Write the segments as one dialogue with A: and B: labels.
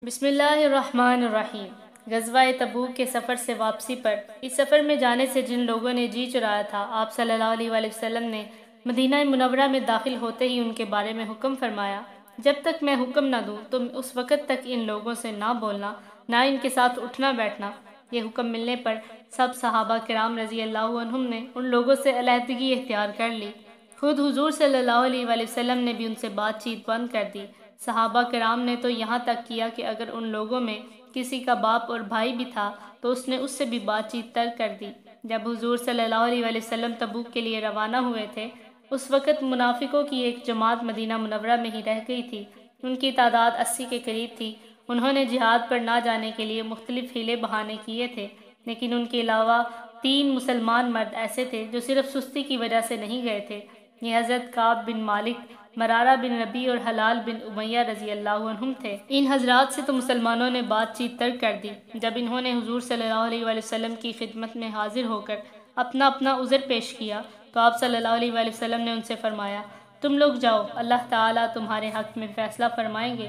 A: بسم اللہ الرحمن الرحیم۔ غزوہ تبوک کے سفر سے واپسی پر اس سفر میں جانے سے جن لوگوں نے جی چرایا تھا، آپ صلی اللہ علیہ وآلہ وسلم نے مدینہ منورہ میں داخل ہوتے ہی ان کے بارے میں حکم فرمایا، جب تک میں حکم نہ دوں تم اس وقت تک ان لوگوں سے نہ بولنا، نہ ان کے ساتھ اٹھنا بیٹھنا۔ یہ حکم ملنے پر سب صحابہ کرام رضی اللہ عنہم نے ان لوگوں سے علیحدگی اختیار کر لی۔ خود حضور صلی اللہ علیہ وآلہ وسلم نے بھی ان سے بات چیت بند کر دی۔ صحابہ کرام نے تو یہاں تک کیا کہ اگر ان لوگوں میں کسی کا باپ اور بھائی بھی تھا تو اس نے اس سے بھی بات چیت ترک کر دی۔ جب حضور صلی اللہ علیہ وآلہ وسلم تبوک کے لیے روانہ ہوئے تھے، اس وقت منافقوں کی ایک جماعت مدینہ منورہ میں ہی رہ گئی تھی۔ ان کی تعداد 80 کے قریب تھی۔ انہوں نے جہاد پر نہ جانے کے لیے مختلف حیلے بہانے کیے تھے، لیکن ان کے علاوہ 3 مسلمان مرد ایسے تھے جو صرف سستی کی وجہ سے نہیں گئے تھے۔ یہ حضرت کعب بن مالک، مرارہ بن ربیع اور حلال بن امیہ رضی اللہ عنہم تھے۔ ان حضرات سے تو مسلمانوں نے بات چیت ترک کر دی۔ جب انہوں نے حضور صلی اللہ علیہ وآلہ وسلم کی خدمت میں حاضر ہو کر اپنا عذر پیش کیا تو آپ صلی اللہ علیہ وآلہ وسلم نے ان سے فرمایا، تم لوگ جاؤ، اللہ تعالیٰ تمہارے حق میں فیصلہ فرمائیں گے۔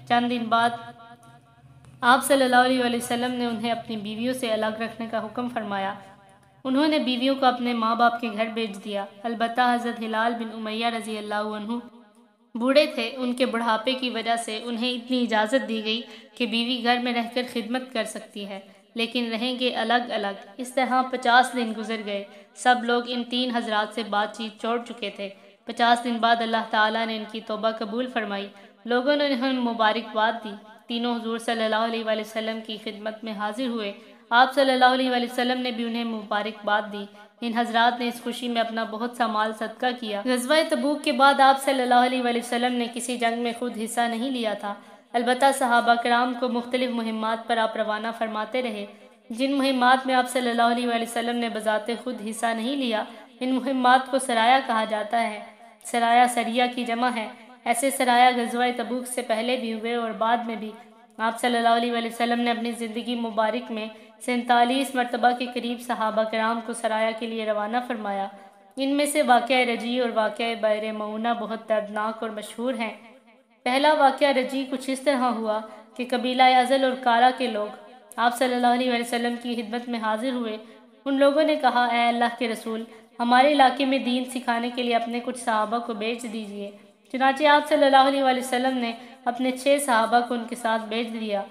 A: چند دن بعد آپ صلی اللہ علیہ وآلہ وسلم نے انہیں اپنی بیویوں سے الگ رکھنے کا حکم فرمایا۔ انہوں نے بیویوں کو اپنے ماں باپ کے گھر بھیج دیا۔ البتہ حضرت حلال بن امیہ رضی اللہ عنہ بوڑھے تھے، ان کے بڑھاپے کی وجہ سے انہیں اتنی اجازت دی گئی کہ بیوی گھر میں رہ کر خدمت کر سکتی ہے، لیکن رہیں گے الگ الگ۔ اس طرح 50 دن گزر گئے۔ سب لوگ ان 3 حضرات سے بات چیت چھوڑ چکے تھے۔ 50 دن بعد اللہ تعالیٰ نے ان کی توبہ قبول فرمائی۔ لوگوں نے انہیں مبارکباد دی۔ تینوں حضور صلی اللہ علیہ وآلہ وسلم کی خدمت میں حاضر ہوئے۔ آپ صلی اللہ علیہ وآلہ وسلم نے بھی انہیں مبارکباد دی۔ ان حضرات نے اس خوشی میں اپنا بہت سا مال صدقہ کیا۔ غزوہ تبوک کے بعد آپ صلی اللہ علیہ وآلہ وسلم نے کسی جنگ میں خود حصہ نہیں لیا تھا، البتہ صحابہ کرام کو مختلف مہمات پر آپ روانہ فرماتے رہے۔ جن مہمات میں آپ صلی اللہ علیہ وآلہ وسلم نے بذات خود حصہ نہیں لیا، ان مہمات کو سرایا کہا جاتا ہے۔ سرایا سریہ کی جمع ہے۔ ایسے سرایا غزوہ تبوک سے پہلے بھی ہوئے اور بعد میں بھی۔ آپ صلی اللہ علیہ وآلہ وسلم نے اپنی زندگی مبارک میں 47 مرتبہ کے قریب صحابہ کرام کو سرایا کے لیے روانہ فرمایا۔ ان میں سے واقعہ رجیع اور واقعہ بئر معونہ بہت دردناک اور مشہور ہیں۔ پہلا واقعہ رجیع کچھ اس طرح ہوا کہ قبیلہ ازل اور کارا کے لوگ آپ صلی اللہ علیہ وآلہ وسلم کی خدمت میں حاضر ہوئے۔ ان لوگوں نے کہا، اے اللہ کے رسول، ہمارے علاقے میں دین سکھانے کے لیے اپنے کچھ صحابہ کو بھیج دیجیے۔ چنانچہ آپ صلی اللہ علیہ وآلہ وسلم نے اپنے 6 صحابہ کو ان کے ساتھ بھیج دیا۔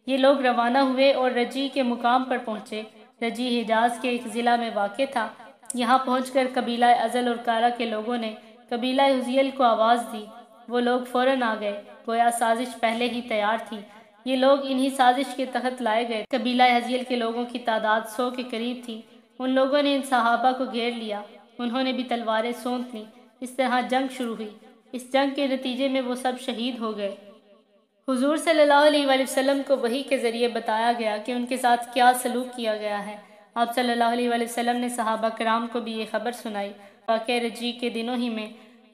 A: یہ لوگ روانہ ہوئے اور رجیع کے مقام پر پہنچے۔ رجیع حجاز کے ایک ضلع میں واقع تھا۔ یہاں پہنچ کر قبیلہ ازل اور کارا کے لوگوں نے قبیلہ حذیل کو آواز دی۔ وہ لوگ فوراً آ گئے، گویا سازش پہلے ہی تیار تھی۔ یہ لوگ انہی سازش کے تحت لائے گئے۔ قبیلہ حذیل کے لوگوں کی تعداد 100 کے قریب تھی۔ ان لوگوں نے ان صحابہ کو گھیر لیا۔ انہوں نے بھی تلواریں سونت لیں۔ اس طرح جنگ شروع ہوئی۔ اس جنگ کے نتیجے میں وہ سب شہید ہو گئے۔ حضور صلی اللہ علیہ وآلہ وسلم کو وحی کے ذریعے بتایا گیا کہ ان کے ساتھ کیا سلوک کیا گیا ہے۔ آپ صلی اللہ علیہ وآلہ وسلم نے صحابہ کرام کو بھی یہ خبر سنائی۔ واقعہ رجیع کے دنوں ہی میں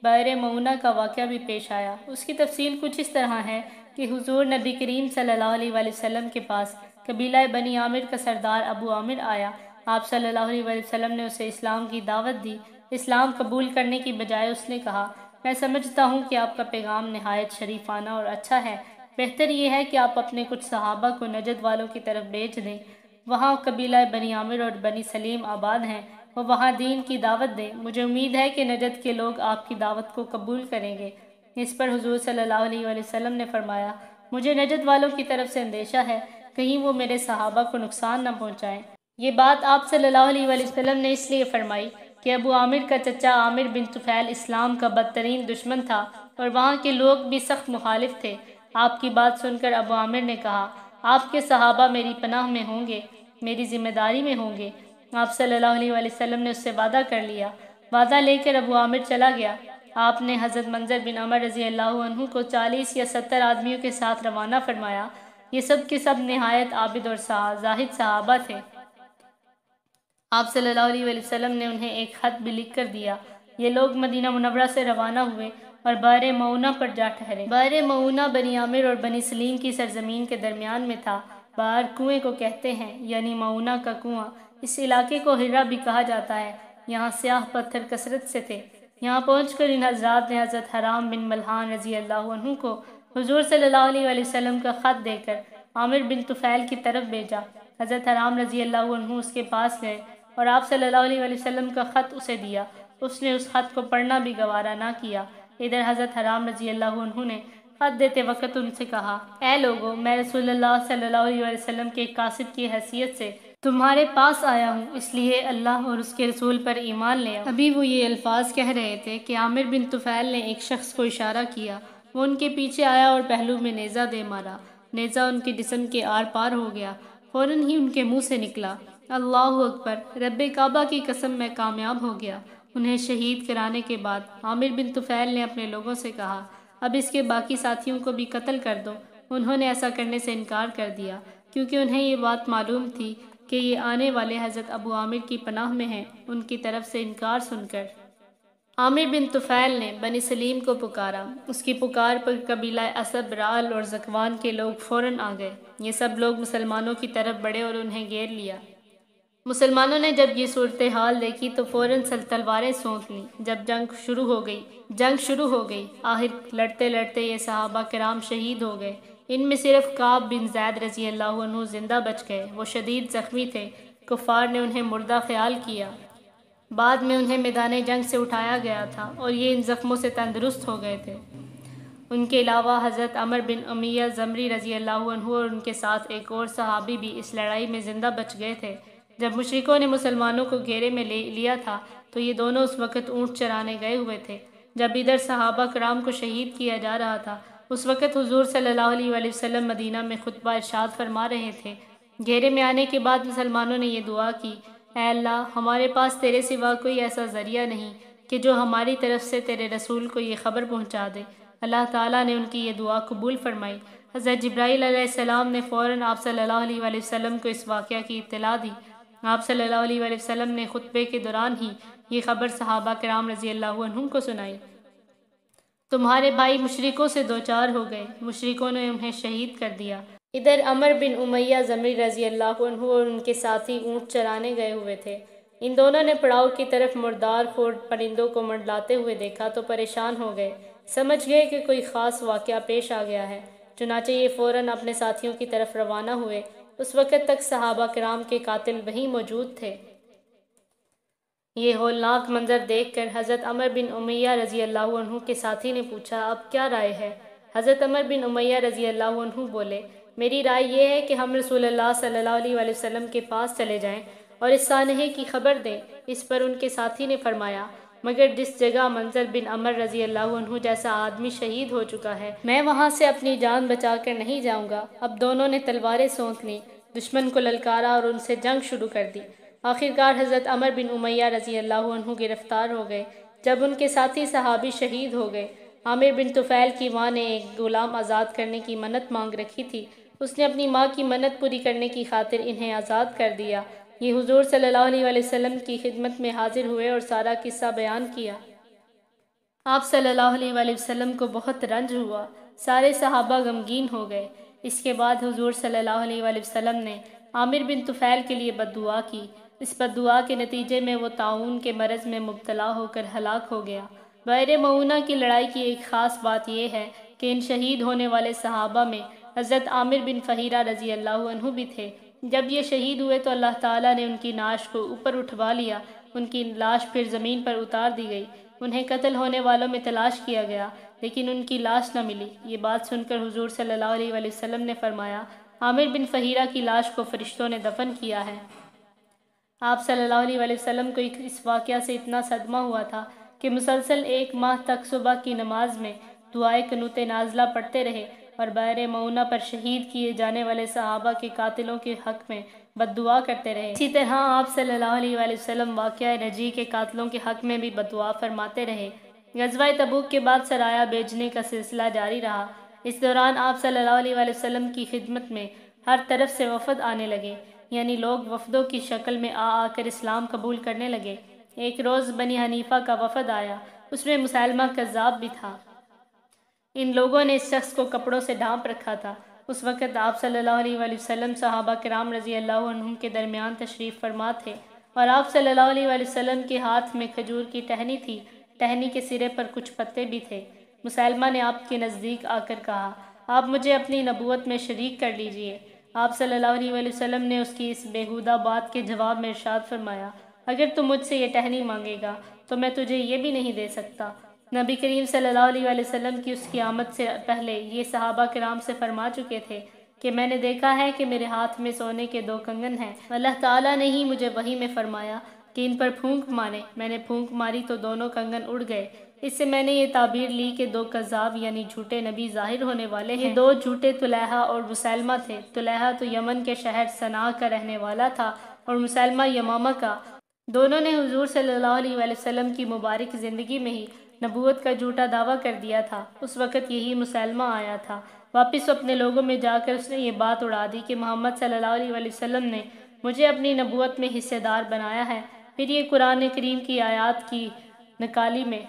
A: بئر معونہ کا واقعہ بھی پیش آیا۔ اس کی تفصیل کچھ اس طرح ہے کہ حضور نبی کریم صلی اللہ علیہ وآلہ وسلم کے پاس قبیلہ بنی عامر کا سردار ابو عامر آیا۔ آپ صلی اللہ علیہ وآلہ وسلم نے اسے اسلام کی دعوت دی۔ اسلام قبول کرنے کی بجائے اس نے کہا، میں سمجھتا ہوں کہ آپ کا پیغام نہایت شریفانہ اور اچھا ہے۔ بہتر یہ ہے کہ آپ اپنے کچھ صحابہ کو نجد والوں کی طرف بھیج دیں۔ وہاں قبیلہ بنی عامر اور بنی سلیم آباد ہیں، وہ وہاں دین کی دعوت دیں۔ مجھے امید ہے کہ نجد کے لوگ آپ کی دعوت کو قبول کریں گے۔ اس پر حضور صلی اللہ علیہ وآلہ وسلم نے فرمایا، مجھے نجد والوں کی طرف سے اندیشہ ہے، کہیں وہ میرے صحابہ کو نقصان نہ پہنچائیں۔ یہ بات آپ صلی اللہ علیہ وآلہ وسلم نے اس لیے فرمائی کہ ابو عامر کا چچا عامر بن طفیل اسلام کا بدترین دشمن تھا اور وہاں کے لوگ بھی سخت مخالف تھے۔ آپ کی بات سن کر ابو عامر نے کہا، آپ کے صحابہ میری پناہ میں ہوں گے، میری ذمہ داری میں ہوں گے۔ آپ صلی اللہ علیہ وآلہ وسلم نے اس سے وعدہ کر لیا۔ وعدہ لے کر ابو عامر چلا گیا۔ آپ نے حضرت منظر بن عمر رضی اللہ عنہ کو 40 یا 70 آدمیوں کے ساتھ روانہ فرمایا۔ یہ سب کے سب نہایت عابد اور زاہد صحابہ تھے۔ آپ صلی اللہ علیہ وآلہ وسلم نے انہیں ایک خط بھی لکھ کر دیا۔ یہ لوگ مدینہ منورہ سے روانہ ہوئے اور بئر معونہ پر جا ٹھہرے۔ بئر معونہ بنی عامر اور بنی سلیم کی سرزمین کے درمیان میں تھا۔ بئر کنویں کو کہتے ہیں، یعنی معونہ کا کنواں۔ اس علاقے کو ہرہ بھی کہا جاتا ہے۔ یہاں سیاہ پتھر کثرت سے تھے۔ یہاں پہنچ کر ان حضرات نے حضرت حرام بن ملحان رضی اللہ عنہ کو حضور صلی اللہ علیہ وسلم کا خط دے کر عامر بن طفیل کی طرف بھیجا۔ حضرت حرام رضی اللہ عنہ اس کے پاس گئے اور آپ صلی اللہ علیہ وسلم کا خط اسے دیا۔ اس نے اس خط کو پڑھنا بھی گوارا نہ کیا۔ ادھر حضرت حرام رضی اللہ عنہ نے خط دیتے وقت ان سے کہا، اے لوگو، میں رسول اللہ صلی اللہ علیہ وسلم کے ایک قاصد کی حیثیت سے تمہارے پاس آیا ہوں، اس لیے اللہ اور اس کے رسول پر ایمان لے آؤ۔ ابھی وہ یہ الفاظ کہہ رہے تھے کہ عامر بن طفیل نے ایک شخص کو اشارہ کیا۔ وہ ان کے پیچھے آیا اور پہلو میں نیزہ دے مارا۔ نیزہ ان کے جسم کے آر پار ہو گیا۔ فوراً ہی ان کے منہ سے نکلا، اللہ اکبر، رب کعبہ کی قسم میں کامیاب ہو گیا۔ انہیں شہید کرانے کے بعد عامر بن طفیل نے اپنے لوگوں سے کہا، اب اس کے باقی ساتھیوں کو بھی قتل کر دو۔ انہوں نے ایسا کرنے سے انکار کر دیا کیونکہ انہیں یہ بات معلوم تھی کہ یہ آنے والے حضرت ابو عامر کی پناہ میں ہیں۔ ان کی طرف سے انکار سن کر عامر بن طفیل نے بنی سلیم کو پکارا۔ اس کی پکار پر قبیلہ اسد، رعل اور زکوان کے لوگ فوراً آ گئے۔ یہ سب لوگ مسلمانوں کی طرف بڑھے اور انہیں گھیر لیا۔ مسلمانوں نے جب یہ صورتحال دیکھی تو فوراً تلواریں سونت لیں۔ جب جنگ شروع ہو گئی، آخر لڑتے لڑتے یہ صحابہ کرام شہید ہو گئے۔ ان میں صرف کعب بن زید رضی اللہ عنہ زندہ بچ گئے۔ وہ شدید زخمی تھے۔ کفار نے انہیں مردہ خیال کیا۔ بعد میں انہیں میدان جنگ سے اٹھایا گیا تھا اور یہ ان زخموں سے تندرست ہو گئے تھے۔ ان کے علاوہ حضرت عمر بن امیہ زمری رضی اللہ عنہ اور ان کے ساتھ ایک اور صحابی بھی اس لڑائی میں زندہ بچ گئے تھے۔ جب مشرکوں نے مسلمانوں کو گھیرے میں لے لیا تھا تو یہ دونوں اس وقت اونٹ چرانے گئے ہوئے تھے۔ جب ادھر صحابہ کرام کو شہید کیا جا رہا تھا، اس وقت حضور صلی اللہ علیہ وسلم مدینہ میں خطبہ ارشاد فرما رہے تھے۔ گھیرے میں آنے کے بعد مسلمانوں نے یہ دعا کی، اے اللہ، ہمارے پاس تیرے سوا کوئی ایسا ذریعہ نہیں کہ جو ہماری طرف سے تیرے رسول کو یہ خبر پہنچا دے۔ اللہ تعالیٰ نے ان کی یہ دعا قبول فرمائی۔ حضرت جبرائیل علیہ السلام نے فوراً آپ صلی اللہ علیہ وسلم کو اس واقعہ کی اطلاع دی۔ آپ صلی اللہ علیہ وسلم نے خطبے کے دوران ہی یہ خبر صحابہ کرام رضی اللہ عنہم کو سنائی۔ تمہارے بھائی مشرکوں سے دوچار ہو گئے، مشرکوں نے انہیں شہید کر دیا۔ ادھر عمر بن امیہ زمری رضی اللہ عنہ اور ان کے ساتھی اونٹ چرانے گئے ہوئے تھے۔ ان دونوں نے پڑاؤ کی طرف مردار خور پرندوں کو منڈلاتے ہوئے دیکھا تو پریشان ہو گئے، سمجھ گئے کہ کوئی خاص واقعہ پیش آ گیا ہے۔ چنانچہ یہ فوراً اپنے ساتھیوں کی طرف روانہ ہوئے۔ اس وقت تک صحابہ کرام کے قاتل وہیں موجود تھے۔ یہ ہولناک منظر دیکھ کر حضرت عمر بن امیہ رضی اللہ عنہ کے ساتھی نے پوچھا، اب کیا رائے ہے؟ حضرت عمر بن امیہ رضی اللہ عنہ بولے، میری رائے یہ ہے کہ ہم رسول اللہ صلی اللہ علیہ وسلم کے پاس چلے جائیں اور اس سانحے کی خبر دیں۔ اس پر ان کے ساتھی نے فرمایا، مگر جس جگہ منظر بن عمر رضی اللہ عنہ جیسا آدمی شہید ہو چکا ہے، میں وہاں سے اپنی جان بچا کر نہیں جاؤں گا۔ اب دونوں نے تلواریں سونت لیں، دشمن کو للکارا اور ان سے جنگ شروع کر دی۔ آخرکار حضرت عمر بن امیہ رضی اللہ عنہ گرفتار ہو گئے۔ جب ان کے ساتھی صحابی شہید ہو گئے، عامر بن طفیل کی ماں نے ایک غلام آزاد کرنے کی منت مانگ رکھی تھی۔ اس نے اپنی ماں کی منت پوری کرنے کی خاطر انہیں آزاد کر دیا۔ یہ حضور صلی اللہ علیہ وسلم کی خدمت میں حاضر ہوئے اور سارا قصہ بیان کیا۔ آپ صلی اللہ علیہ وسلم کو بہت رنج ہوا، سارے صحابہ غمگین ہو گئے۔ اس کے بعد حضور صلی اللہ علیہ وسلم نے عامر بن طفیل کے لیے بد دعا کی۔ اس بد دعا کے نتیجے میں وہ طاعون کے مرض میں مبتلا ہو کر ہلاک ہو گیا۔ بئر مؤونہ کی لڑائی کی ایک خاص بات یہ ہے کہ ان شہید ہونے والے صحابہ میں حضرت عامر بن فہیرہ رضی اللہ عنہ بھی تھے۔ جب یہ شہید ہوئے تو اللہ تعالیٰ نے ان کی نعش کو اوپر اٹھوا لیا، ان کی لاش پھر زمین پر اتار دی گئی۔ انہیں قتل ہونے والوں میں تلاش کیا گیا لیکن ان کی لاش نہ ملی۔ یہ بات سن کر حضور صلی اللہ علیہ وسلم نے فرمایا، عامر بن فہیرہ کی لاش کو فرشتوں نے دفن کیا ہے۔ آپ صلی اللہ علیہ وسلم کو اس واقعہ سے اتنا صدمہ ہوا تھا کہ مسلسل 1 ماہ تک صبح کی نماز میں دعائے قنوت نازلہ پڑھتے رہے اور بئر مؤونہ پر شہید کیے جانے والے صحابہ کے قاتلوں کے حق میں بد دعا کرتے رہے۔ اسی طرح آپ صلی اللہ علیہ وسلم واقعہ رجیع کے قاتلوں کے حق میں بھی بد دعا فرماتے رہے۔ غزوہ تبوک کے بعد سرایہ بھیجنے کا سلسلہ جاری رہا۔ اس دوران آپ صلی اللہ علیہ وسلم کی خدمت میں ہر طرف سے وفد آنے لگے، یعنی لوگ وفدوں کی شکل میں آ کر اسلام قبول کرنے لگے۔ ایک روز بنی حنیفہ کا وفد آیا، اس میں مسیلمہ کذاب بھی تھا۔ ان لوگوں نے اس شخص کو کپڑوں سے ڈھانپ رکھا تھا۔ اس وقت آپ صلی اللہ علیہ وسلم صحابہ کرام رضی اللہ عنہم کے درمیان تشریف فرما تھے اور آپ صلی اللہ علیہ وسلم کے ہاتھ میں کھجور کی ٹہنی تھی۔ ٹہنی کے سرے پر کچھ پتے بھی تھے۔ مسلمہ نے آپ کے نزدیک آ کر کہا، آپ مجھے اپنی نبوت میں شریک کر لیجئے۔ آپ صلی اللہ علیہ وسلم نے اس کی اس بیہودہ بات کے جواب میں ارشاد فرمایا، اگر تم مجھ سے یہ ٹہنی مانگے گا تو میں تجھے یہ بھی نہیں دے سکتا۔ نبی کریم صلی اللہ علیہ وسلم کی اس کی آمد سے پہلے یہ صحابہ کرام سے فرما چکے تھے کہ میں نے دیکھا ہے کہ میرے ہاتھ میں سونے کے 2 کنگن ہیں۔ اللہ تعالیٰ نے ہی مجھے وحی میں فرمایا کہ ان پر پھونک مارے۔ میں نے پھونک ماری تو دونوں کنگن اڑ گئے۔ اس سے میں نے یہ تعبیر لی کہ 2 کذاب یعنی جھوٹے نبی ظاہر ہونے والے ہیں۔ یہ 2 جھوٹے طلیحہ اور مسیلمہ تھے۔ طلیحہ تو یمن کے شہر صنعا کا رہنے والا تھا اور مسیلمہ یمامہ کا۔ دونوں نے حضور صلی اللہ علیہ وسلم کی مبارک زندگی میں ہی نبوت کا جھوٹا دعویٰ کر دیا تھا۔ اس وقت یہی مسیلمہ آیا تھا۔ واپس اپنے لوگوں میں جا کر اس نے یہ بات اڑا دی کہ محمد صلی اللہ علیہ وسلم نے مجھے اپنی نبوت میں حصے دار بنایا ہے۔ پھر یہ قرآن کریم کی آیات کی نکالی میں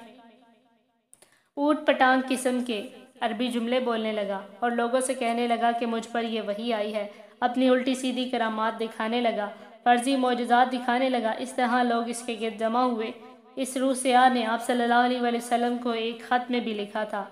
A: اوٹ پٹانگ قسم کے عربی جملے بولنے لگا اور لوگوں سے کہنے لگا کہ مجھ پر یہ وحی آئی ہے۔ اپنی الٹی سیدھی کرامات دکھانے لگا، فرضی معجزات دکھانے لگا۔ اس طرح لوگ اس کے گرد جمع ہوئے۔ اس روح سیاہ نے آپ صلی اللہ علیہ وسلم کو ایک خط میں بھی لکھا تھا،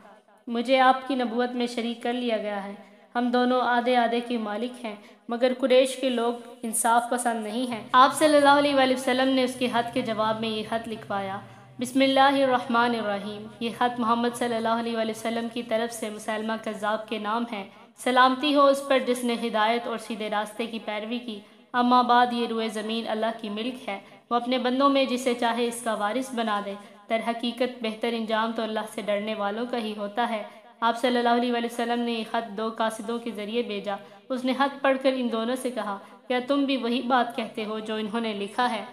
A: مجھے آپ کی نبوت میں شریک کر لیا گیا ہے، ہم دونوں آدھے آدھے کے مالک ہیں، مگر قریش کے لوگ انصاف پسند نہیں ہیں۔ آپ صلی اللہ علیہ وسلم نے اس کے خط کے جواب میں یہ خط لکھوایا، بسم اللہ الرحمن الرحیم۔ یہ خط محمد صلی اللہ علیہ وسلم کی طرف سے مسیلمہ کذاب کے نام ہے۔ سلامتی ہو اس پر جس نے ہدایت اور سیدھے راستے کی پیروی کی۔ اما بعد، یہ روئے زمین اللہ کی ملک ہے، وہ اپنے بندوں میں جسے چاہے اس کا وارث بنا دے۔ در حقیقت بہتر انجام تو اللہ سے ڈرنے والوں کا ہی ہوتا ہے۔ آپ صلی اللہ علیہ وسلم نے یہ خط 2 قاصدوں کے ذریعے بھیجا۔ اس نے خط پڑھ کر ان دونوں سے کہا، کیا تم بھی وہی بات کہتے ہو جو انہوں نے لکھا ہے؟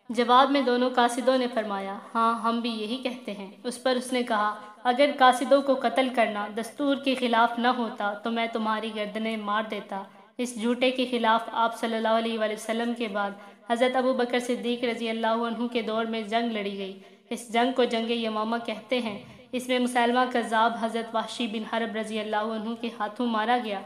A: جواب میں دونوں قاصدوں نے فرمایا، ہاں ہم بھی یہی کہتے ہیں۔ اس پر اس نے کہا، اگر قاصدوں کو قتل کرنا دستور کے خلاف نہ ہوتا تو میں تمہاری گردنیں مار دیتا۔ اس جھوٹے کے خلاف آپ صلی اللہ علیہ وسلم کے بعد حضرت ابو بکر صدیق رضی اللہ عنہ کے دور میں جنگ لڑی گئی۔ اس جنگ کو جنگ یمامہ کہتے ہیں۔ اس میں مسیلمہ کذاب حضرت وحشی بن حرب رضی اللہ عنہ کے ہاتھوں مارا گیا۔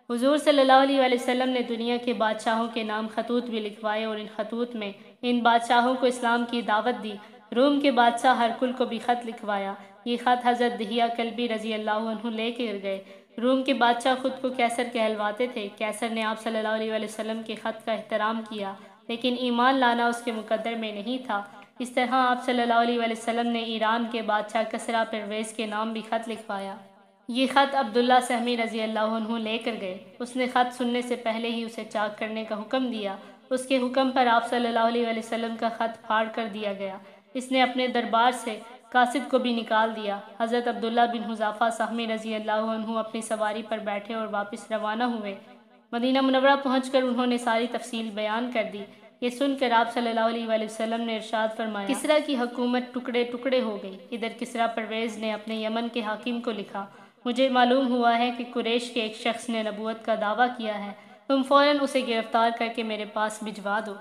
A: حضور صلی اللہ علیہ وسلم نے دنیا کے بادشاہوں کے نام خطوط بھی لکھوائے اور ان خطوط میں ان بادشاہوں کو اسلام کی دعوت دی۔ روم کے بادشاہ ہرکل کو بھی خط لکھوایا۔ یہ خط حضرت دہیہ کلبی رضی اللہ عنہ لے کر گئے۔ روم کے بادشاہ خود کو کیسر کہلواتے تھے۔ کیسر نے آپ صلی اللہ علیہ وسلم کے خط کا احترام کیا، لیکن ایمان لانا اس کے مقدر میں نہیں تھا۔ اس طرح آپ صلی اللہ علیہ وسلم نے ایران کے بادشاہ کسریٰ پرویز کے نام بھی خط لکھوایا۔ یہ خط عبداللہ سہمی رضی اللہ عنہ لے کر گئے۔ اس نے خط سننے سے پہلے ہی اسے چاک کرنے کا حکم دیا۔ اس کے حکم پر آپ صلی اللہ علیہ وسلم کا خط پھاڑ کر دیا گیا۔ اس نے اپنے دربار سے قاصد کو بھی نکال دیا۔ حضرت عبداللہ بن حذافہ سہمی رضی اللہ عنہ اپنی سواری پر بیٹھے اور واپس روانہ ہوئے۔ مدینہ منورہ پہنچ کر انہوں نے ساری تفصیل بیان کر دی۔ یہ سن کر آپ صلی اللہ علیہ وسلم نے ارشاد فرمایا، کسریٰ کی حکومت ٹکڑے ٹکڑے ہو گئی۔ ادھر کسریٰ پرویز نے اپنے یمن کے حاکم کو لکھا، مجھے معلوم ہوا ہے کہ قریش کے ایک شخص نے نبوت کا دعویٰ کیا ہے، تم فوراً اسے گرفتار کر کے میرے پاس بھجوا دو۔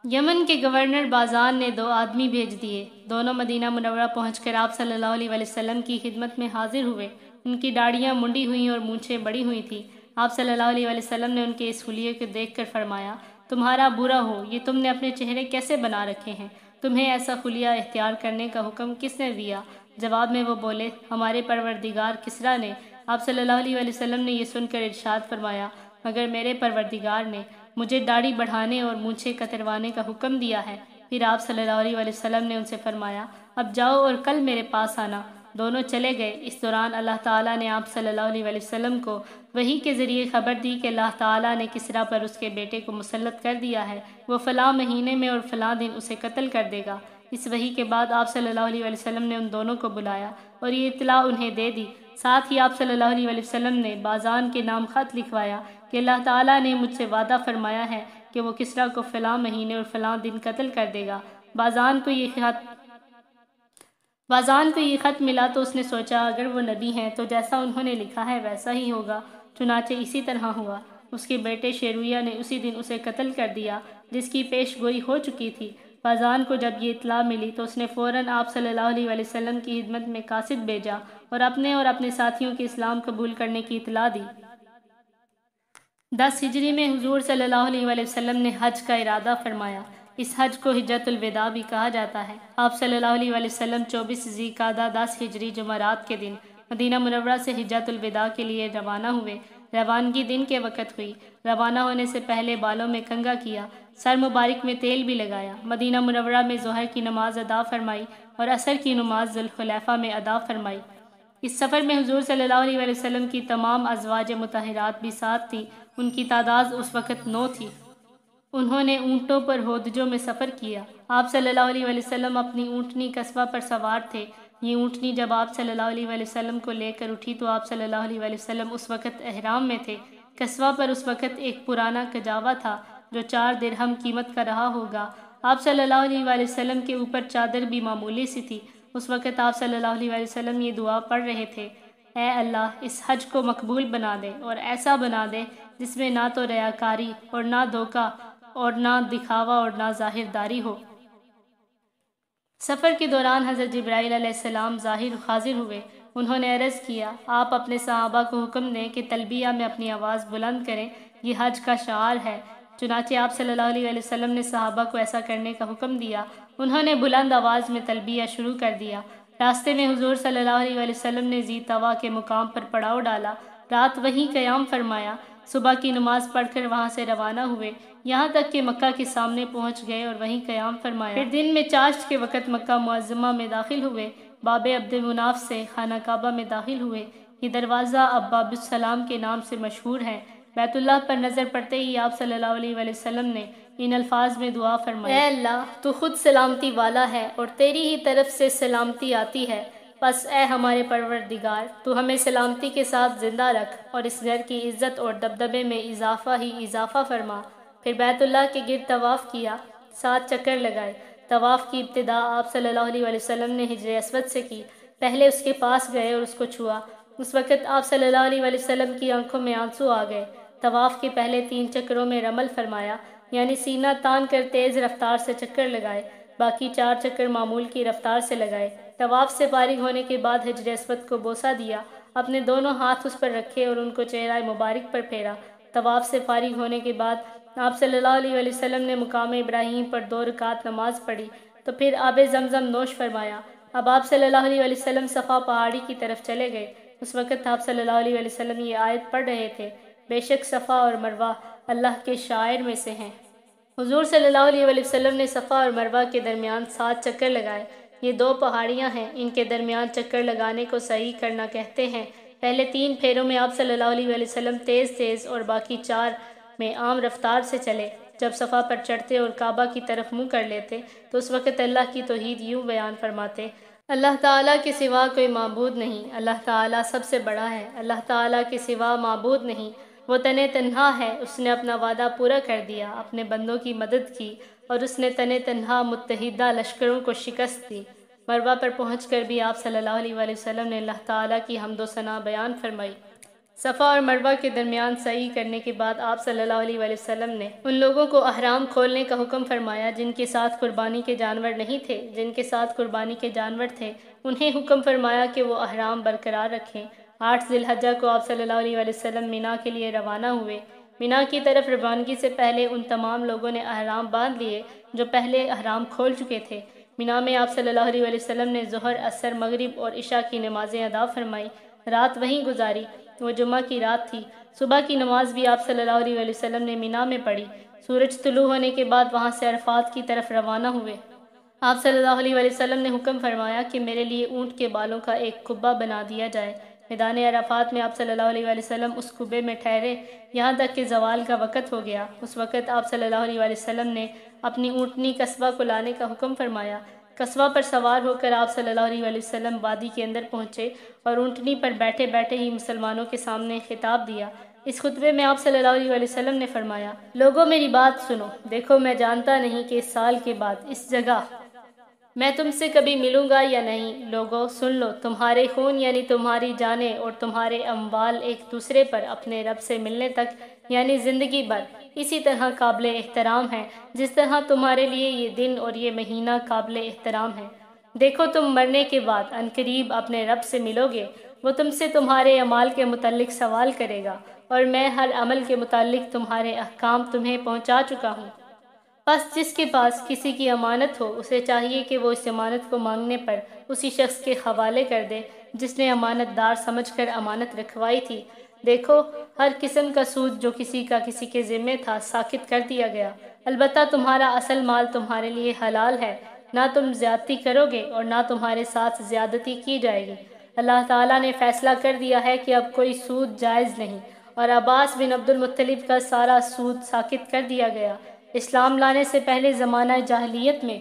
A: یمن کے گورنر بازان نے 2 آدمی بھیج دیے۔ دونوں مدینہ منورہ پہنچ کر آپ صلی اللہ علیہ وسلم کی خدمت میں حاضر ہوئے۔ ان کی داڑھیاں منڈی ہوئیں اور مونچھیں بڑی ہوئی تھیں۔ آپ صلی اللہ علیہ وسلم نے ان کے اس حلیے کو دیکھ کر فرمایا، تمہارا برا ہو، یہ تم نے اپنے چہرے کیسے بنا رکھے ہیں؟ تمہیں ایسا حلیہ اختیار کرنے کا حکم کس نے دیا؟ جواب میں وہ بولے، ہمارے پروردگار کسریٰ نے۔ آپ صلی اللہ علیہ وسلم نے یہ سن کر ارشاد فرمایا، مگر میرے پروردگار نے مجھے داڑھی بڑھانے اور مونچھیں کتروانے کا حکم دیا ہے۔ پھر آپ صلی اللہ علیہ وسلم نے ان سے فرمایا، اب جاؤ اور کل میرے پاس آنا۔ دونوں چلے گئے۔ اس دوران اللہ تعالیٰ نے آپ صلی اللہ علیہ وسلم کو وحی کے ذریعے خبر دی کہ اللہ تعالیٰ نے کسریٰ پر اس کے بیٹے کو مسلط کر دیا ہے، وہ فلاں مہینے میں اور فلاں دن اسے قتل کر دے گا۔ اس وحی کے بعد آپ صلی اللہ علیہ وسلم نے ان دونوں کو بلایا اور یہ اطلاع انہیں دے دی۔ ساتھ ہی آپ صلی اللہ علیہ وسلم نے بازان کے نام خط لکھوایا کہ اللہ تعالیٰ نے مجھ سے وعدہ فرمایا ہے کہ وہ کسریٰ کو فلاں مہینے اور فلاں دن قتل کر دے گا۔ بازان کو یہ خط ملا تو اس نے سوچا اگر وہ نبی ہیں تو جیسا انہوں نے لکھا ہے ویسا ہی ہوگا، چنانچہ اسی طرح ہوا۔ اس کے بیٹے شیرویہ نے اسی دن اسے قتل کر دیا جس کی پیش گوئی ہو چکی تھی۔ بازان کو جب یہ اطلاع ملی تو اس نے فوراً آپ صلی اللہ علیہ وسلم کی خدمت میں قاصد بھیجا اور اپنے ساتھیوں کے اسلام قبول کرنے کی اطلاع دی۔ 10 ہجری میں حضور صلی اللہ علیہ وسلم نے حج کا ارادہ فرمایا۔ اس حج کو حجۃ الوداع بھی کہا جاتا ہے۔ آپ صلی اللہ علیہ وآلہ وسلم 24 ذی القعدہ 10 ہجری جمعرات کے دن مدینہ منورہ سے حجۃ الوداع کے لیے روانہ ہوئے۔ روانگی دن کے وقت ہوئی۔ روانہ ہونے سے پہلے بالوں میں کنگھا کیا، سر مبارک میں تیل بھی لگایا۔ مدینہ منورہ میں ظہر کی نماز ادا فرمائی اور عصر کی نماز ذوالخلیفہ میں ادا فرمائی۔ اس سفر میں حضور صلی اللہ علیہ وآلہ وسلم کی تمام ازواج مطہرات بھی ساتھ تھیں۔ ان کی تعداد اس وقت 9 تھی۔ انہوں نے اونٹوں پر ہودجوں میں سفر کیا۔ آپ صلی اللہ علیہ وآلہ وسلم اپنی اونٹنی قصبہ پر سوار تھے۔ یہ اونٹنی جب آپ صلی اللہ علیہ وآلہ وسلم کو لے کر اٹھی تو آپ صلی اللہ علیہ وآلہ وسلم اس وقت احرام میں تھے۔ قصبہ پر اس وقت ایک پرانا کجاوا تھا جو 4 درہم قیمت کا رہا ہوگا۔ آپ صلی اللہ علیہ وآلہ وسلم کے اوپر چادر بھی معمولی سی تھی۔ اس وقت آپ صلی اللہ علیہ وآلہ وسلم یہ دعا پڑھ رہے تھے: اے اللہ، اس حج کو مقبول بنا دے اور ایسا بنا دے جس میں نہ تو ریاکاری اور نہ دھوکہ اور نہ دکھاوا اور نہ ظاہر داری ہو۔ سفر کے دوران حضرت جبرائیل علیہ السلام ظاہر حاضر ہوئے۔ انہوں نے عرض کیا: آپ اپنے صحابہ کو حکم دیں کہ تلبیہ میں اپنی آواز بلند کریں، یہ حج کا شعار ہے۔ چنانچہ آپ صلی اللہ علیہ وآلہ وسلم نے صحابہ کو ایسا کرنے کا حکم دیا۔ انہوں نے بلند آواز میں تلبیہ شروع کر دیا۔ راستے میں حضور صلی اللہ علیہ وآلہ وسلم نے ذی طویٰ کے مقام پر پڑاؤ ڈالا، رات وہیں قیام فرمایا، صبح کی نماز پڑھ کر وہاں سے روانہ ہوئے، یہاں تک کہ مکہ کے سامنے پہنچ گئے اور وہیں قیام فرمایا۔ پھر دن میں چاشت کے وقت مکہ معظمہ میں داخل ہوئے، باب عبد مناف سے خانہ کعبہ میں داخل ہوئے۔ یہ دروازہ اب باب السلام کے نام سے مشہور ہے۔ بیت اللہ پر نظر پڑتے ہی آپ صلی اللہ علیہ وآلہ وسلم نے ان الفاظ میں دعا فرمائی: اے اللہ، تو خود سلامتی والا ہے اور تیری ہی طرف سے سلامتی آتی ہے، پس اے ہمارے پروردگار، تو ہمیں سلامتی کے ساتھ زندہ رکھ اور اس گھر کی عزت اور دبدبے میں اضافہ ہی اضافہ فرما۔ پھر بیت اللہ کے گرد طواف کیا، 7 چکر لگائے۔ طواف کی ابتدا آپ صلی اللہ علیہ وآلہ وسلم نے حجر اسود سے کی۔ پہلے اس کے پاس گئے اور اس کو چھوا۔ اس وقت آپ صلی اللہ علیہ وآلہ وسلم کی آنکھوں میں آنسو آ گئے۔ طواف کے پہلے 3 چکروں میں رمل فرمایا، یعنی سینہ تان کر تیز رفتار سے چکر لگائے، باقی 4 چکر معمول کی رفتار سے لگائے۔ طواف سے فارغ ہونے کے بعد حجر اسود کو بوسہ دیا، اپنے دونوں ہاتھ اس پر رکھے اور ان کو چہرہ مبارک پر پھیرا۔ طواف سے فارغ ہونے کے بعد آپ صلی اللہ علیہ وآلہ وسلم نے مقام ابراہیم پر 2 رکعت نماز پڑھی، تو پھر آب زمزم نوش فرمایا۔ اب آپ صلی اللہ علیہ وآلہ وسلم صفا پہاڑی کی طرف چلے گئے۔ اس وقت آپ صلی اللہ علیہ وآلہ وسلم یہ آیت پڑھ رہے تھے: بے شک صفا اور مروہ اللہ کے شعائر میں سے ہیں۔ حضور صلی اللہ علیہ وآلہ وسلم نے صفا اور مروہ کے درمیان 7 چکر لگائے۔ یہ 2 پہاڑیاں ہیں، ان کے درمیان چکر لگانے کو صحیح کرنا کہتے ہیں۔ پہلے 3 پھیروں میں آپ صلی اللہ علیہ وآلہ وسلم تیز تیز اور باقی 4 میں عام رفتار سے چلے۔ جب صفا پر چڑھتے اور کعبہ کی طرف منہ کر لیتے تو اس وقت اللہ کی توحید یوں بیان فرماتے: اللہ تعالیٰ کے سوا کوئی معبود نہیں، اللہ تعالیٰ سب سے بڑا ہے، اللہ تعالیٰ کے سوا معبود نہیں، وہ تنہا ہے، اس نے اپنا وعدہ پورا کر دیا، اپنے بندوں کی مدد کی اور اس نے تنہا متحدہ لشکروں کو شکست دی۔ مروہ پر پہنچ کر بھی آپ صلی اللہ علیہ وآلہ وسلم نے اللہ تعالیٰ کی حمد و ثنا بیان فرمائی۔ صفا اور مروہ کے درمیان سعی کرنے کے بعد آپ صلی اللہ علیہ وآلہ وسلم نے ان لوگوں کو احرام کھولنے کا حکم فرمایا جن کے ساتھ قربانی کے جانور نہیں تھے۔ جن کے ساتھ قربانی کے جانور تھے انہیں حکم فرمایا کہ وہ احرام برقرار رکھیں۔ 8 ذی الحجہ کو آپ صلی اللہ علیہ وآلہ وسلم مینا کے لیے روانہ ہوئے۔ مینا کی طرف روانگی سے پہلے ان تمام لوگوں نے احرام باندھ لیے جو پہلے احرام کھول چکے تھے۔ مینا میں آپ صلی اللہ علیہ وآلہ وسلم نے ظہر، عصر، مغرب اور عشاء کی نمازیں ادا فرمائی، رات وہیں گزاری۔ وہ جمعہ کی رات تھی۔ صبح کی نماز بھی آپ صلی اللہ علیہ وآلہ وسلم نے مینا میں پڑھی۔ سورج طلوع ہونے کے بعد وہاں سے عرفات کی طرف روانہ ہوئے۔ آپ صلی اللہ علیہ وآلہ وسلم نے حکم فرمایا کہ میرے لیے اونٹ کے بالوں کا ایک قبہ بنا دیا جائے۔ میدان عرفات میں آپ صلی اللہ علیہ وآلہ وسلم اس قبے میں ٹھہرے یہاں تک کہ زوال کا وقت ہو گیا۔ اس وقت آپ صلی اللہ علیہ وآلہ وسلم نے اپنی اونٹنی قصبہ کو لانے کا حکم فرمایا۔ قصبہ پر سوار ہو کر آپ صلی اللہ علیہ وآلہ وسلم وادی کے اندر پہنچے اور اونٹنی پر بیٹھے بیٹھے ہی مسلمانوں کے سامنے خطاب دیا۔ اس خطبے میں آپ صلی اللہ علیہ وآلہ وسلم نے فرمایا: لوگوں میری بات سنو، دیکھو میں جانتا نہیں کہ اس سال کے بعد اس جگہ میں تم سے کبھی ملوں گا یا نہیں۔ لوگوں سن لو، تمہارے خون یعنی تمہاری جانیں اور تمہارے اموال ایک دوسرے پر اپنے رب سے ملنے تک یعنی زندگی بھر اسی طرح قابل احترام ہے جس طرح تمہارے لیے یہ دن اور یہ مہینہ قابل احترام ہے۔ دیکھو تم مرنے کے بعد عنقریب اپنے رب سے ملو گے، وہ تم سے تمہارے اعمال کے متعلق سوال کرے گا اور میں ہر عمل کے متعلق تمہارے احکام تمہیں پہنچا چکا ہوں۔ بس جس کے پاس کسی کی امانت ہو اسے چاہیے کہ وہ اس امانت کو مانگنے پر اسی شخص کے حوالے کر دے جس نے امانت دار سمجھ کر امانت رکھوائی تھی۔ دیکھو، ہر قسم کا سود جو کسی کا کسی کے ذمے تھا ساقط کر دیا گیا۔ البتہ تمہارا اصل مال تمہارے لیے حلال ہے، نہ تم زیادتی کرو گے اور نہ تمہارے ساتھ زیادتی کی جائے گی۔ اللہ تعالیٰ نے فیصلہ کر دیا ہے کہ اب کوئی سود جائز نہیں، اور عباس بن عبد المطلب کا سارا سود ساقط کر دیا گیا۔ اسلام لانے سے پہلے زمانہ جاہلیت میں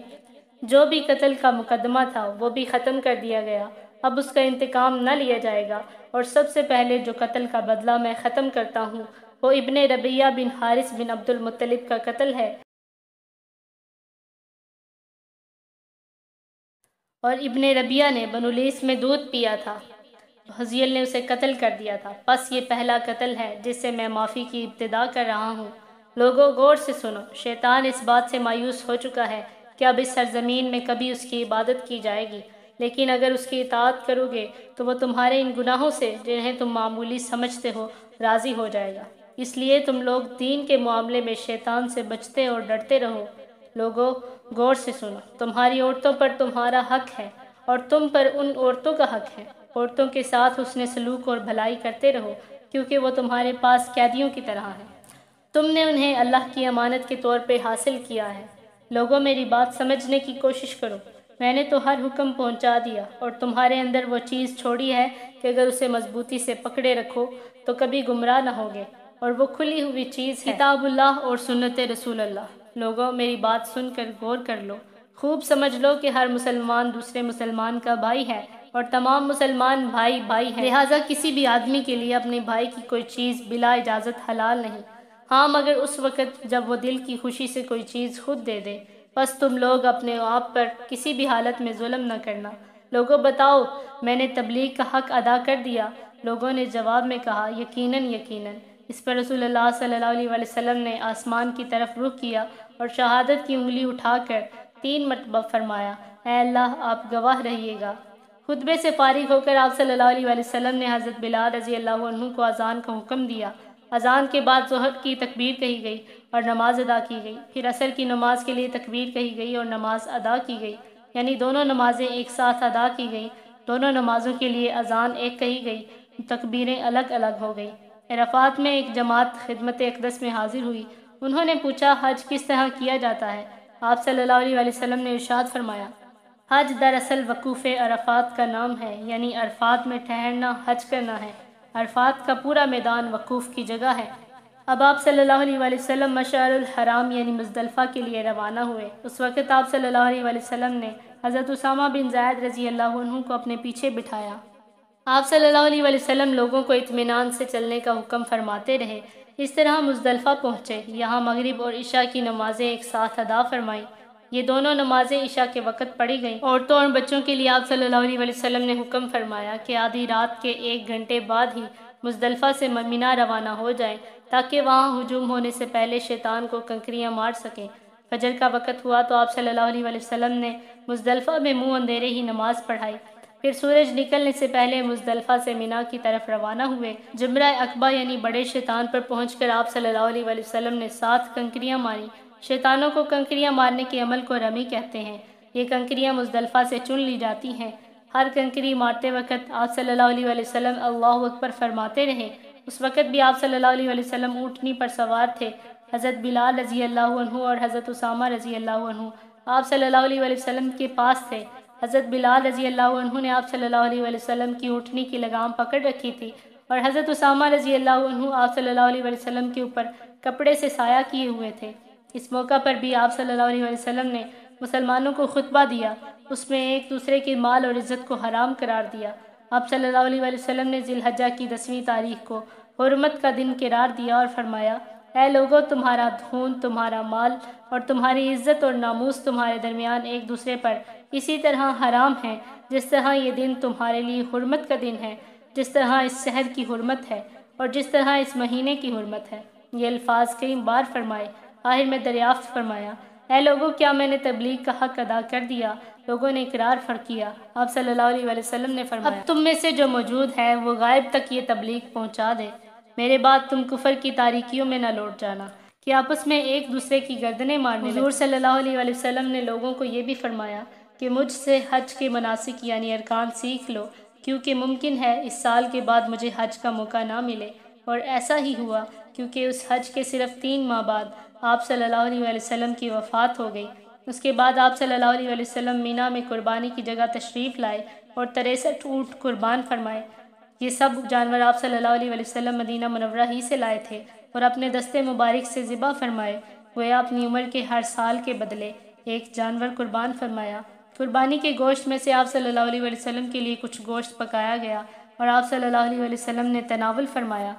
A: جو بھی قتل کا مقدمہ تھا وہ بھی ختم کر دیا گیا۔ اب اس کا انتقام نہ لیا جائے گا، اور سب سے پہلے جو قتل کا بدلہ میں ختم کرتا ہوں وہ ابن ربیعہ بن حارث بن عبد المطلب کا قتل ہے، اور ابن ربیعہ نے بنو لیث میں دودھ پیا تھا، حزیل نے اسے قتل کر دیا تھا۔ بس یہ پہلا قتل ہے جس سے میں معافی کی ابتدا کر رہا ہوں۔ لوگوں، غور سے سنو، شیطان اس بات سے مایوس ہو چکا ہے کہ اب اس سرزمین میں کبھی اس کی عبادت کی جائے گی، لیکن اگر اس کی اطاعت کرو گے تو وہ تمہارے ان گناہوں سے جنہیں تم معمولی سمجھتے ہو راضی ہو جائے گا۔ اس لیے تم لوگ دین کے معاملے میں شیطان سے بچتے اور ڈرتے رہو۔ لوگوں، غور سے سنو، تمہاری عورتوں پر تمہارا حق ہے اور تم پر ان عورتوں کا حق ہے۔ عورتوں کے ساتھ حسن سلوک اور بھلائی کرتے رہو، کیونکہ وہ تمہارے پاس قیدیوں کی طرح ہیں۔ تم نے انہیں اللہ کی امانت کے طور پہ حاصل کیا ہے۔ لوگوں، میری بات سمجھنے کی کوشش کرو۔ میں نے تو ہر حکم پہنچا دیا، اور تمہارے اندر وہ چیز چھوڑی ہے کہ اگر اسے مضبوطی سے پکڑے رکھو تو کبھی گمراہ نہ ہوگے، اور وہ کھلی ہوئی چیز ہے، کتاب اللہ اور سنت رسول اللہ۔ لوگوں، میری بات سن کر غور کر لو، خوب سمجھ لو کہ ہر مسلمان دوسرے مسلمان کا بھائی ہے، اور تمام مسلمان بھائی بھائی ہیں، لہٰذا کسی بھی آدمی کے لیے اپنے بھائی کی کوئی چیز بلا اجازت حلال نہیں، ہاں مگر اس وقت جب وہ دل کی خوشی سے کوئی چیز خود دے دے۔ بس تم لوگ اپنے آپ پر کسی بھی حالت میں ظلم نہ کرنا۔ لوگوں، بتاؤ، میں نے تبلیغ کا حق ادا کر دیا؟ لوگوں نے جواب میں کہا، یقیناً یقیناً۔ اس پر رسول اللہ صلی اللہ علیہ وسلم نے آسمان کی طرف رخ کیا اور شہادت کی انگلی اٹھا کر 3 مرتبہ فرمایا، اے اللہ، آپ گواہ رہیے گا۔ خطبے سے فارغ ہو کر آپ صلی اللہ علیہ وسلم نے حضرت بلال رضی اللہ عنہ کو اذان کا حکم دیا۔ اذان کے بعد ظہر کی تکبیر کہی گئی اور نماز ادا کی گئی، پھر عصر کی نماز کے لیے تکبیر کہی گئی اور نماز ادا کی گئی، یعنی دونوں نمازیں ایک ساتھ ادا کی گئیں۔ دونوں نمازوں کے لیے اذان ایک کہی گئی، تکبیریں الگ الگ ہو گئیں۔ عرفات میں ایک جماعت خدمت اقدس میں حاضر ہوئی۔ انہوں نے پوچھا، حج کس طرح کیا جاتا ہے؟ آپ صلی اللہ علیہ وسلم نے ارشاد فرمایا، حج دراصل وقوف عرفات کا نام ہے، یعنی عرفات میں ٹھہرنا حج کرنا ہے۔ عرفات کا پورا میدان وقوف کی جگہ ہے۔ اب آپ صلی اللہ علیہ وسلم مشعر الحرام یعنی مزدلفہ کے لیے روانہ ہوئے۔ اس وقت آپ صلی اللہ علیہ وسلم نے حضرت اسامہ بن زید رضی اللہ عنہ کو اپنے پیچھے بٹھایا۔ آپ صلی اللہ علیہ وسلم لوگوں کو اطمینان سے چلنے کا حکم فرماتے رہے۔ اس طرح مزدلفہ پہنچے، یہاں مغرب اور عشاء کی نمازیں ایک ساتھ ادا فرمائیں۔ یہ دونوں نمازیں عشاء کے وقت پڑھی گئیں۔ عورتوں اور بچوں کے لیے آپ صلی اللہ علیہ وسلم نے حکم فرمایا کہ آدھی رات کے 1 گھنٹے بعد ہی مزدلفہ سے منی روانہ ہو جائیں، تاکہ وہاں ہجوم ہونے سے پہلے شیطان کو کنکریاں مار سکیں۔ فجر کا وقت ہوا تو آپ صلی اللہ علیہ وسلم نے مزدلفہ میں منہ اندھیرے ہی نماز پڑھائی، پھر سورج نکلنے سے پہلے مزدلفہ سے منی کی طرف روانہ ہوئے۔ جمرہ عقبہ یعنی بڑے شیطان پر پہنچ کر آپ صلی اللہ علیہ وسلم نے 7 کنکریاں ماری۔ شیطانوں کو کنکریاں مارنے کے عمل کو رمی کہتے ہیں۔ یہ کنکریاں مزدلفہ سے چن لی جاتی ہیں۔ ہر کنکری مارتے وقت آپ صلی اللہ علیہ وسلم اللہ اکبر فرماتے رہے۔ اس وقت بھی آپ صلی اللہ علیہ وسلم اونٹنی پر سوار تھے۔ حضرت بلال رضی اللہ عنہ اور حضرت اسامہ رضی اللہ عنہ آپ صلی اللہ علیہ وسلم کے پاس تھے۔ حضرت بلال رضی اللہ عنہ نے آپ صلی اللہ علیہ وسلم کی اونٹنی کی لگام پکڑ رکھی تھی، اور حضرت اسامہ رضی اللہ عنہ آپ صلی اللہ علیہ وسلم کے اوپر کپڑے سے سایہ کیے ہوئے تھے۔ اس موقع پر بھی آپ صلی اللہ علیہ وسلم نے مسلمانوں کو خطبہ دیا، اس میں ایک دوسرے کے مال اور عزت کو حرام قرار دیا۔ آپ صلی اللہ علیہ وسلم نے ذی الحجہ کی 10ویں تاریخ کو حرمت کا دن قرار دیا اور فرمایا، اے لوگو، تمہارا خون، تمہارا مال اور تمہاری عزت اور ناموس تمہارے درمیان ایک دوسرے پر اسی طرح حرام ہے جس طرح یہ دن تمہارے لیے حرمت کا دن ہے، جس طرح اس شہر کی حرمت ہے اور جس طرح اس مہینے کی حرمت ہے۔ یہ الفاظ کئی بار فرمائے۔ آخر میں دریافت فرمایا، اے لوگوں، کیا میں نے تبلیغ کا حق ادا کر دیا؟ لوگوں نے اقرار کیا۔ آپ صلی اللہ علیہ وسلم نے فرمایا، اب تم میں سے جو موجود ہے وہ غائب تک یہ تبلیغ پہنچا دے، میرے بعد تم کفر کی تاریکیوں میں نہ لوٹ جانا۔ کہ آپس میں ایک دوسرے کی گردنیں مارنے لگے۔ حضور صلی اللہ علیہ وآلہ وسلم نے لوگوں کو یہ بھی فرمایا کہ مجھ سے حج کے مناسک یعنی ارکان سیکھ لو، کیونکہ ممکن ہے اس سال کے بعد مجھے حج کا موقع نہ ملے۔ اور ایسا ہی ہوا، کیونکہ اس حج کے صرف 3 ماہ بعد آپ صلی اللہ علیہ وآلہ وسلم کی وفات ہو گئی۔ اس کے بعد آپ صلی اللہ علیہ وآلہ وسلم مینا میں قربانی کی جگہ تشریف لائے اور 63 اونٹ قربان فرمائے۔ یہ سب جانور آپ صلی اللہ علیہ وآلہ وسلم مدینہ منورہ ہی سے لائے تھے اور اپنے دستے مبارک سے ذبح فرمائے، گویا اپنی عمر کے ہر سال کے بدلے ایک جانور قربان فرمایا۔ قربانی کے گوشت میں سے آپ صلی اللہ علیہ وآلہ وسلم کے لیے کچھ گوشت پکایا گیا اور آپ صلی اللہ علیہ وآلہ وسلم نے تناول فرمایا۔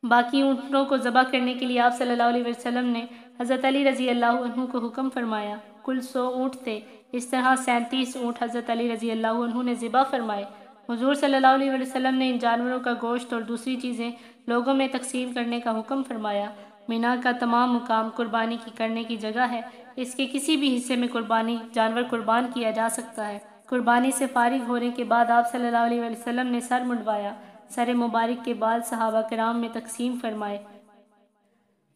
A: باقی اونٹوں کو ذبح کرنے کے لیے آپ صلی اللہ علیہ وسلم نے حضرت علی رضی اللہ عنہ کو حکم فرمایا۔ کل 100 اونٹ تھے، اس طرح 37 اونٹ حضرت علی رضی اللہ عنہ نے ذبح فرمائے۔ حضور صلی اللہ علیہ وسلم نے ان جانوروں کا گوشت اور دوسری چیزیں لوگوں میں تقسیم کرنے کا حکم فرمایا۔ مینا کا تمام مقام قربانی کی کرنے کی جگہ ہے، اس کے کسی بھی حصے میں قربانی جانور قربان کیا جا سکتا ہے۔ قربانی سے فارغ ہونے کے بعد آپ صلی اللہ علیہ وسلم نے سر منڈوایا، سر مبارک کے بال صحابہ کرام میں تقسیم فرمائے۔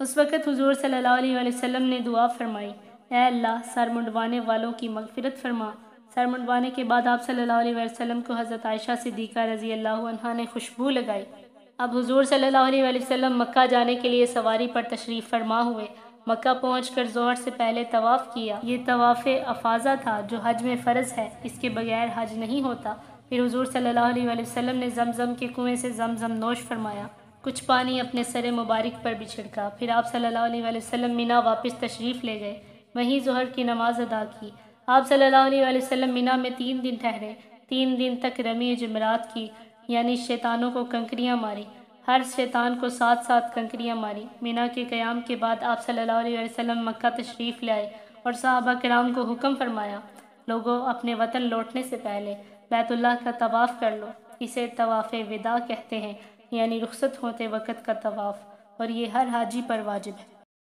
A: اس وقت حضور صلی اللہ علیہ وسلم نے دعا فرمائی، اے اللہ سر منڈوانے والوں کی مغفرت فرما۔ سر منڈوانے کے بعد آپ صلی اللہ علیہ وسلم کو حضرت عائشہ صدیقہ رضی اللہ عنہا نے خوشبو لگائی۔ اب حضور صلی اللہ علیہ وسلم مکہ جانے کے لیے سواری پر تشریف فرما ہوئے۔ مکہ پہنچ کر ظہر سے پہلے طواف کیا، یہ طواف افاضہ تھا جو حج میں فرض ہے، اس کے بغیر حج نہیں ہوتا۔ پھر حضور صلی اللہ علیہ وسلم نے زمزم کے کنویں سے زمزم نوش فرمایا، کچھ پانی اپنے سر مبارک پر بھی چھڑکا۔ پھر آپ صلی اللہ علیہ وسلم مینا واپس تشریف لے گئے، وہیں ظہر کی نماز ادا کی۔ آپ صلی اللہ علیہ وسلم مینا میں 3 دن ٹھہرے، 3 دن تک رمی جمرات کی، یعنی شیطانوں کو کنکریاں ماری، ہر شیطان کو 7 کنکریاں ماری۔ مینا کے قیام کے بعد آپ صلی اللہ علیہ وسلم مکہ تشریف لائے اور صحابہ کرام کو حکم فرمایا، لوگوں اپنے وطن لوٹنے سے پہلے بیت اللہ کا طواف کر لو، اسے طواف وداع کہتے ہیں، یعنی رخصت ہوتے وقت کا طواف، اور یہ ہر حاجی پر واجب ہے۔